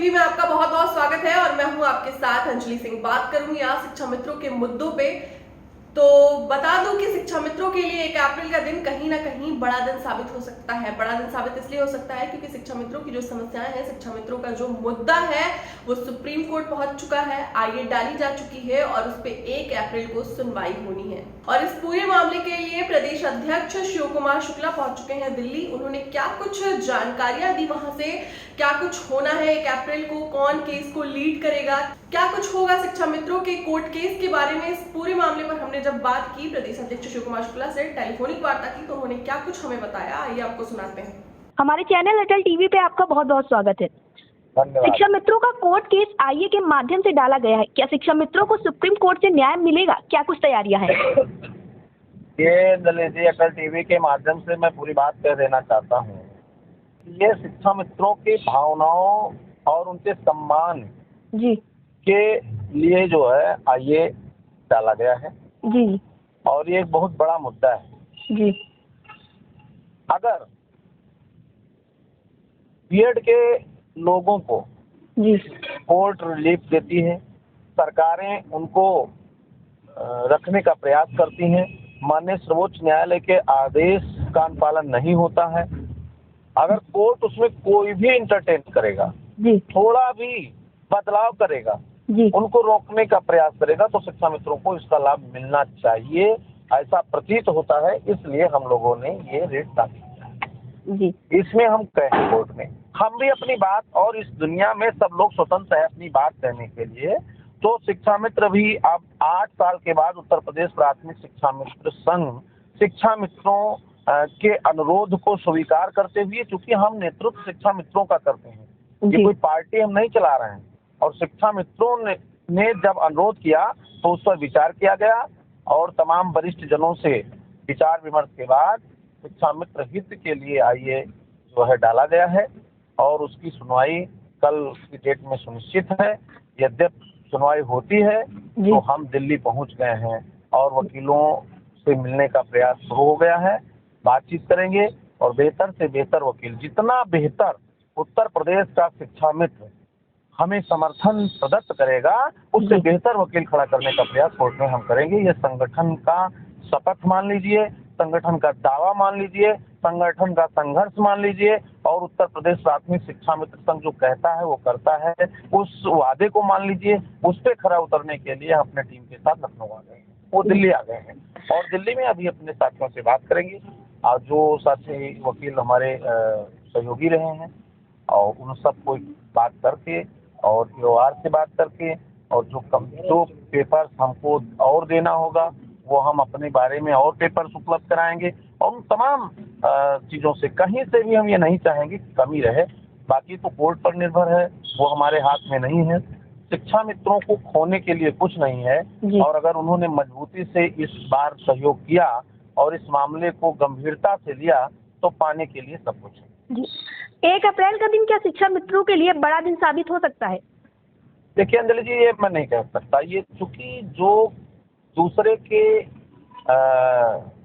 TV में आपका बहुत बहुत स्वागत है और मैं हूं आपके साथ अंजलि सिंह। बात करूंगी आज शिक्षा मित्रों के मुद्दों पे। तो बता दूं कि शिक्षा मित्रों के लिए 1 अप्रैल का दिन कहीं ना कहीं बड़ा दिन साबित हो सकता है। बड़ा दिन साबित इसलिए हो सकता है क्योंकि शिक्षा मित्रों की जो समस्याएं हैं, शिक्षा मित्रों का जो मुद्दा है वो सुप्रीम कोर्ट पहुंच चुका है, आगे डाली जा चुकी है और उस पर 1 अप्रैल को सुनवाई होनी है। और इस पूरे मामले के लिए प्रदेश अध्यक्ष शिव कुमार शुक्ला पहुंच चुके हैं दिल्ली। उन्होंने क्या कुछ जानकारियां दी वहां से, क्या कुछ होना है 1 अप्रैल को, कौन केस को लीड करेगा, क्या कुछ होगा शिक्षा मित्रों के कोर्ट केस के बारे में, इस पूरे मामले पर हमने जब बात की प्रदेश अध्यक्ष शिव कुमार शुक्ला से, टेलीफोनिक वार्ता की, तो उन्होंने क्या कुछ हमें बताया, आइए आपको सुनाते हैं। हमारे चैनल अटल टीवी पे आपका बहुत बहुत स्वागत है। शिक्षा मित्रों का कोर्ट केस आईए के माध्यम से डाला गया है। क्या शिक्षा मित्रों को सुप्रीम कोर्ट से न्याय मिलेगा? क्या कुछ तैयारियां हैं? ये दलीजी अटल टीवी के माध्यम से मैं पूरी बात कह देना चाहता हूँ। ये शिक्षा मित्रों की भावनाओं और उनके सम्मान जी के लिए जो है आईए डाला गया है जी और ये एक बहुत बड़ा मुद्दा है। जी अगर बीएड के लोगों को जी कोर्ट रिलीफ देती है, सरकारें उनको रखने का प्रयास करती हैं, माननीय सर्वोच्च न्यायालय के आदेश का अनुपालन नहीं होता है, अगर कोर्ट उसमें कोई भी इंटरटेन करेगा, जी थोड़ा भी बदलाव करेगा, जी उनको रोकने का प्रयास करेगा, तो शिक्षा मित्रों को इसका लाभ मिलना चाहिए, ऐसा प्रतीत होता है। इसलिए हम लोगों ने ये रिट दाखिल किया। जी इसमें हम कहें कोर्ट में हम भी अपनी बात, और इस दुनिया में सब लोग स्वतंत्र है अपनी बात कहने के लिए, तो शिक्षा मित्र भी अब 8 साल के बाद उत्तर प्रदेश प्राथमिक शिक्षा मित्र संघ शिक्षा मित्रों के अनुरोध को स्वीकार करते हुए, चूंकि हम नेतृत्व शिक्षा मित्रों का करते हैं, ये कोई पार्टी हम नहीं चला रहे हैं, और शिक्षा मित्रों ने जब अनुरोध किया तो उस पर विचार किया गया और तमाम वरिष्ठ जनों से विचार विमर्श के बाद शिक्षा मित्र हित के लिए आईए जो है डाला गया है और उसकी सुनवाई कल की डेट में सुनिश्चित है। यद्यपि सुनवाई होती है तो हम दिल्ली पहुंच गए हैं और वकीलों से मिलने का प्रयास शुरू हो गया है। बातचीत करेंगे और बेहतर से बेहतर वकील, जितना बेहतर उत्तर प्रदेश का शिक्षा मित्र हमें समर्थन प्रदत्त करेगा, उससे बेहतर वकील खड़ा करने का प्रयास कोर्ट में हम करेंगे। ये संगठन का शपथ मान लीजिए, संगठन का दावा मान लीजिए, संगठन का संघर्ष मान लीजिए, और उत्तर प्रदेश प्राथमिक शिक्षा मित्र संघ जो कहता है वो करता है, उस वादे को मान लीजिए। उस पर खरा उतरने के लिए अपने टीम के साथ लखनऊ आ गए हैं, वो दिल्ली आ गए हैं और दिल्ली में अभी अपने साथियों से बात करेंगे। और जो साथी वकील हमारे सहयोगी रहे हैं और उन सबको बात करके और EOR से बात करके, और जो पेपर्स हमको और देना होगा वो हम अपने बारे में और पेपर्स उपलब्ध कराएंगे, और उन तमाम चीज़ों से कहीं से भी हम ये नहीं चाहेंगे कि कमी रहे। बाकी तो कोर्ट पर निर्भर है, वो हमारे हाथ में नहीं है। शिक्षा मित्रों को खोने के लिए कुछ नहीं है, और अगर उन्होंने मजबूती से इस बार सहयोग किया और इस मामले को गंभीरता से लिया तो पाने के लिए सब कुछ है। 1 अप्रैल का दिन क्या शिक्षा मित्रों के लिए बड़ा दिन साबित हो सकता है? देखिए अंजलि जी, ये मैं नहीं कह सकता। ये चूंकि जो दूसरे के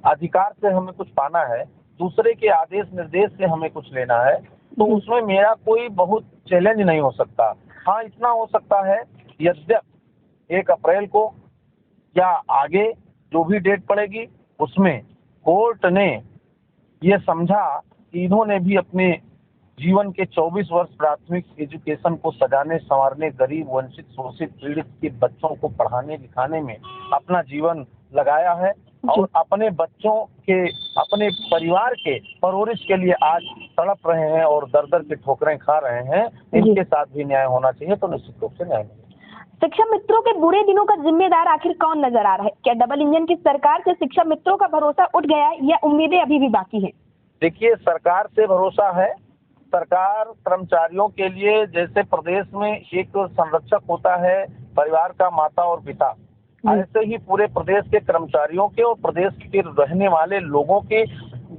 अधिकार से हमें कुछ पाना है, दूसरे के आदेश निर्देश से हमें कुछ लेना है, तो उसमें मेरा कोई बहुत चैलेंज नहीं हो सकता। हाँ, इतना हो सकता है यद्यप 1 अप्रैल को या आगे जो भी डेट पड़ेगी उसमें कोर्ट ने ये समझा कि इन्होंने भी अपने जीवन के 24 वर्ष प्राथमिक एजुकेशन को सजाने संवारने, गरीब, वंचित, शोषित, पीड़ित के बच्चों को पढ़ाने लिखाने में अपना जीवन लगाया है, और अपने बच्चों के, अपने परिवार के परवरिश के लिए आज तड़प रहे हैं और दर दर की ठोकरें खा रहे हैं। इनके साथ भी न्याय होना चाहिए, तो निश्चित रूप से न्याय मिलेगा। शिक्षा मित्रों के बुरे दिनों का जिम्मेदार आखिर कौन नजर आ रहा है? क्या डबल इंजन की सरकार से शिक्षा मित्रों का भरोसा उठ गया है या उम्मीदें अभी भी बाकी है? देखिए, सरकार से भरोसा है। सरकार कर्मचारियों के लिए, जैसे प्रदेश में एक संरक्षक होता है परिवार का माता और पिता, ऐसे ही पूरे प्रदेश के कर्मचारियों के और प्रदेश के रहने वाले लोगों के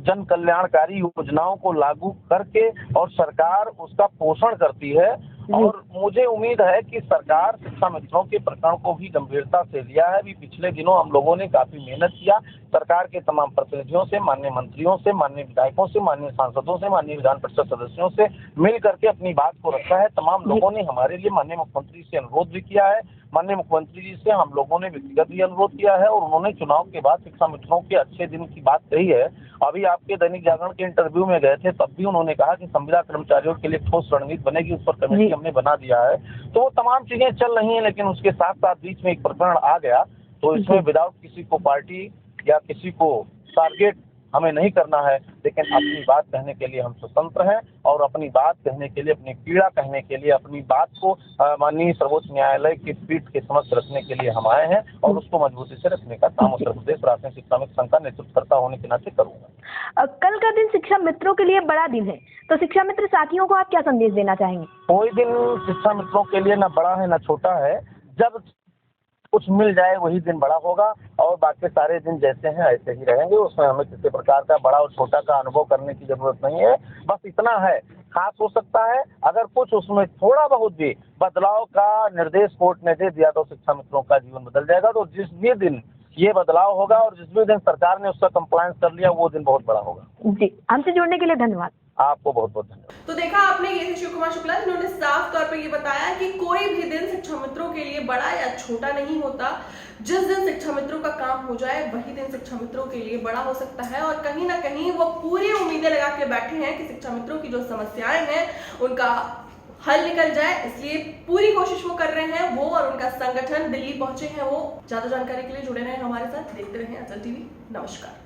जन कल्याणकारी योजनाओं को लागू करके और सरकार उसका पोषण करती है। और मुझे उम्मीद है कि सरकार शिक्षा मित्रों के प्रकरण को भी गंभीरता से लिया है। अभी पिछले दिनों हम लोगों ने काफी मेहनत किया सरकार के तमाम प्रतिनिधियों से, माननीय मंत्रियों से, माननीय विधायकों से, माननीय सांसदों से, माननीय विधान परिषद सदस्यों से मिल करके अपनी बात को रखा है। तमाम लोगों ने हमारे लिए माननीय मुख्यमंत्री से अनुरोध भी किया है। माननीय मुख्यमंत्री जी से हम लोगों ने व्यक्तिगत भी अनुरोध किया है और उन्होंने चुनाव के बाद शिक्षा मित्रों के अच्छे दिन की बात कही है। अभी आपके दैनिक जागरण के इंटरव्यू में गए थे, तब भी उन्होंने कहा कि संविदा कर्मचारियों के लिए ठोस रणनीति बनेगी, उस पर कमेटी हमने बना दिया है। तो वो तमाम चीजें चल रही हैं, लेकिन उसके साथ साथ बीच में एक प्रकरण आ गया, तो इसमें विदाउट किसी को पार्टी या किसी को टारगेट हमें नहीं करना है, लेकिन अपनी बात कहने के लिए हम स्वतंत्र हैं और अपनी बात कहने के लिए, अपनी पीड़ा कहने के लिए, अपनी बात को माननीय सर्वोच्च न्यायालय की पीठ के समक्ष रखने के लिए हम आए हैं और उसको मजबूती से रखने का काम उत्तर प्रदेश प्राथमिक शिक्षा मित्र संघ का नेतृत्वकर्ता होने के नाते करूंगा। कल का दिन शिक्षा मित्रों के लिए बड़ा दिन है, तो शिक्षा मित्र साथियों को आप क्या संदेश देना चाहेंगे? कोई दिन शिक्षा मित्रों के लिए न बड़ा है न छोटा है। जब कुछ मिल जाए वही दिन बड़ा होगा और बाकी सारे दिन जैसे हैं ऐसे ही रहेंगे। उसमें हमें किसी प्रकार का बड़ा और छोटा का अनुभव करने की जरूरत नहीं है। बस इतना है, खास हो सकता है अगर कुछ उसमें थोड़ा बहुत भी बदलाव का निर्देश कोर्ट ने दे दिया तो शिक्षा मित्रों का जीवन बदल जाएगा। तो जिस भी दिन ये बदलाव होगा और जिस भी दिन सरकार ने उसका कंप्लायंस कर लिया वो दिन बहुत बड़ा होगा। जी, हमसे जुड़ने के लिए धन्यवाद। आपको बहुत बहुत धन्यवाद। तो देखा आपने, ये थे शिव कुमार शुक्ला, जिन्होंने साफ तौर पर ये बताया कि कोई भी दिन शिक्षा मित्रों के लिए बड़ा या छोटा नहीं होता। जिस दिन शिक्षा मित्रों का काम हो जाए वही दिन शिक्षा मित्रों के लिए बड़ा हो सकता है और कहीं ना कहीं वो पूरी उम्मीदें लगा के बैठे हैं कि शिक्षा मित्रों की जो समस्याएं हैं उनका हल निकल जाए। इसलिए पूरी कोशिश वो कर रहे हैं। वो और उनका संगठन दिल्ली पहुंचे हैं। वो ज्यादा जानकारी के लिए जुड़े रहे हमारे साथ, देखते रहे अंचल टीवी। नमस्कार।